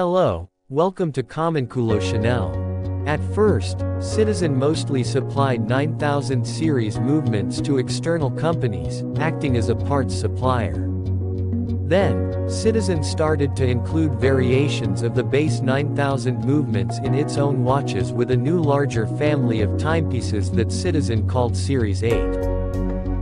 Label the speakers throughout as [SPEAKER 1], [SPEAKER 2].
[SPEAKER 1] Hello, welcome to Commonculo Chanel. At first, Citizen mostly supplied 9000 series movements to external companies, acting as a parts supplier. Then, Citizen started to include variations of the base 9000 movements in its own watches with a new larger family of timepieces that Citizen called Series 8.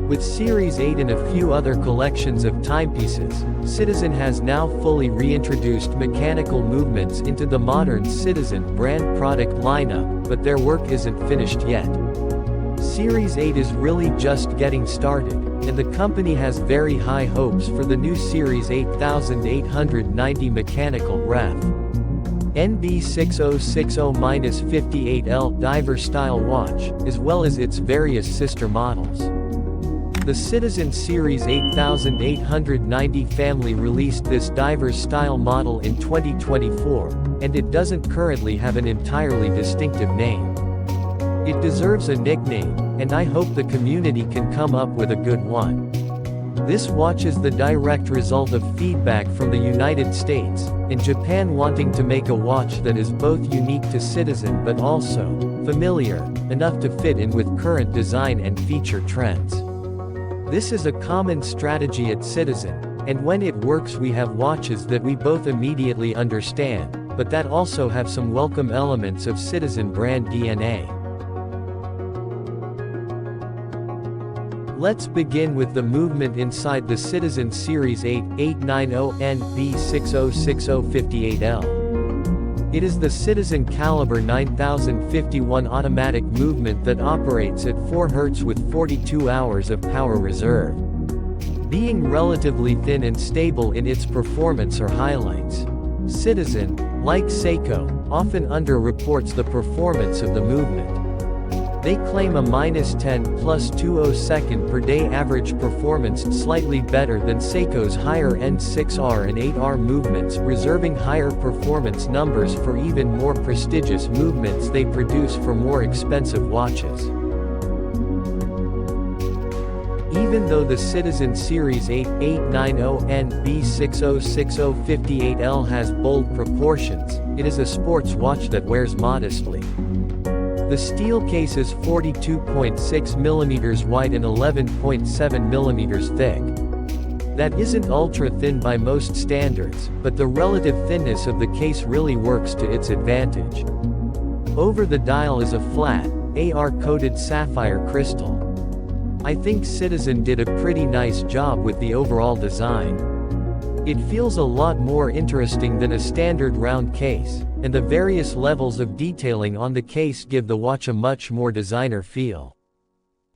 [SPEAKER 1] With Series 8 and a few other collections of timepieces, Citizen has now fully reintroduced mechanical movements into the modern Citizen brand product lineup, but their work isn't finished yet. Series 8 is really just getting started, and the company has very high hopes for the new Series 8890 mechanical ref. NB6060-58L diver-style watch, as well as its various sister models. The Citizen Series 8890 family released this diver's-style model in 2024, and it doesn't currently have an entirely distinctive name. It deserves a nickname, and I hope the community can come up with a good one. This watch is the direct result of feedback from the United States, and Japan wanting to make a watch that is both unique to Citizen but also familiar enough to fit in with current design and feature trends. This is a common strategy at Citizen, and when it works we have watches that we both immediately understand, but that also have some welcome elements of Citizen brand DNA. Let's begin with the movement inside the Citizen Series 8890 NB6060-58L. It is the Citizen Caliber 9051 automatic movement that operates at 4 Hz with 42 hours of power reserve. Being relatively thin and stable in its performance are highlights. Citizen, like Seiko, often underreports the performance of the movement. They claim a -10+20 second per day average performance, slightly better than Seiko's higher-end 6R and 8R movements, reserving higher performance numbers for even more prestigious movements they produce for more expensive watches. Even though the Citizen Series 8890 NB6060-58L has bold proportions, it is a sports watch that wears modestly. The steel case is 42.6 mm wide and 11.7 mm thick. That isn't ultra-thin by most standards, but the relative thinness of the case really works to its advantage. Over the dial is a flat, AR-coated sapphire crystal. I think Citizen did a pretty nice job with the overall design. It feels a lot more interesting than a standard round case, and the various levels of detailing on the case give the watch a much more designer feel.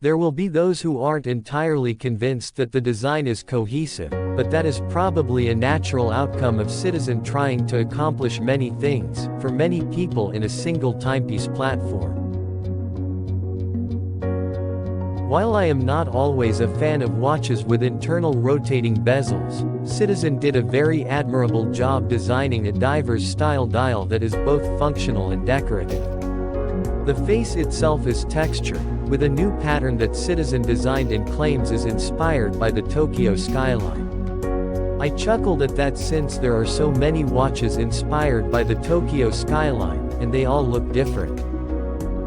[SPEAKER 1] There will be those who aren't entirely convinced that the design is cohesive, but that is probably a natural outcome of Citizen trying to accomplish many things, for many people in a single timepiece platform. While I am not always a fan of watches with internal rotating bezels, Citizen did a very admirable job designing a diver's-style dial that is both functional and decorative. The face itself is textured, with a new pattern that Citizen designed and claims is inspired by the Tokyo skyline. I chuckled at that since there are so many watches inspired by the Tokyo skyline, and they all look different.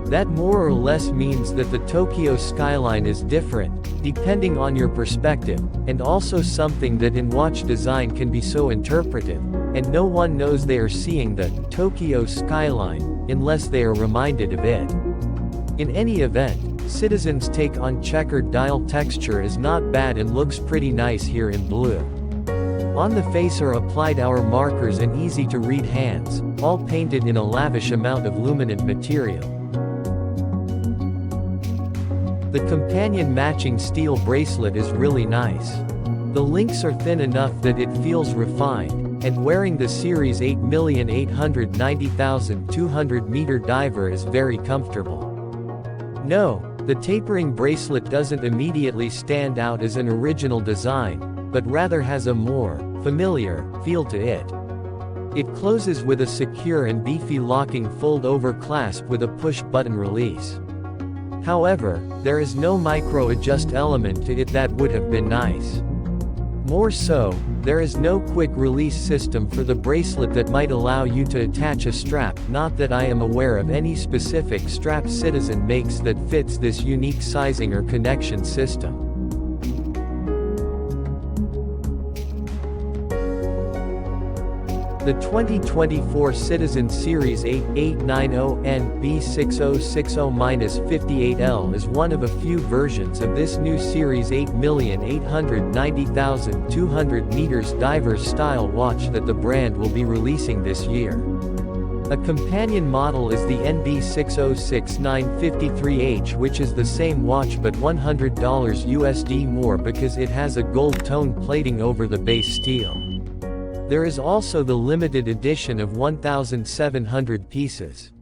[SPEAKER 1] That more or less means that the Tokyo skyline is different, depending on your perspective, and also something that in watch design can be so interpretive, and no one knows they are seeing the Tokyo skyline, unless they are reminded of it. In any event, Citizen's take on checkered dial texture is not bad and looks pretty nice here in blue. On the face are applied hour markers and easy-to-read hands, all painted in a lavish amount of luminant material. The companion matching steel bracelet is really nice. The links are thin enough that it feels refined, and wearing the Series 8,890,200 meter diver is very comfortable. No, the tapering bracelet doesn't immediately stand out as an original design, but rather has a more familiar feel to it. It closes with a secure and beefy locking fold-over clasp with a push-button release. However, there is no micro-adjust element to it that would have been nice. More so, there is no quick release system for the bracelet that might allow you to attach a strap. Not that I am aware of any specific strap Citizen makes that fits this unique sizing or connection system. The 2024 Citizen Series 8 890 NB6060-58L is one of a few versions of this new Series 8,890,200 meters diver's style watch that the brand will be releasing this year. A companion model is the NB6060-53H, which is the same watch but $100 USD more because it has a gold tone plating over the base steel. There is also the limited edition of 1,700 pieces.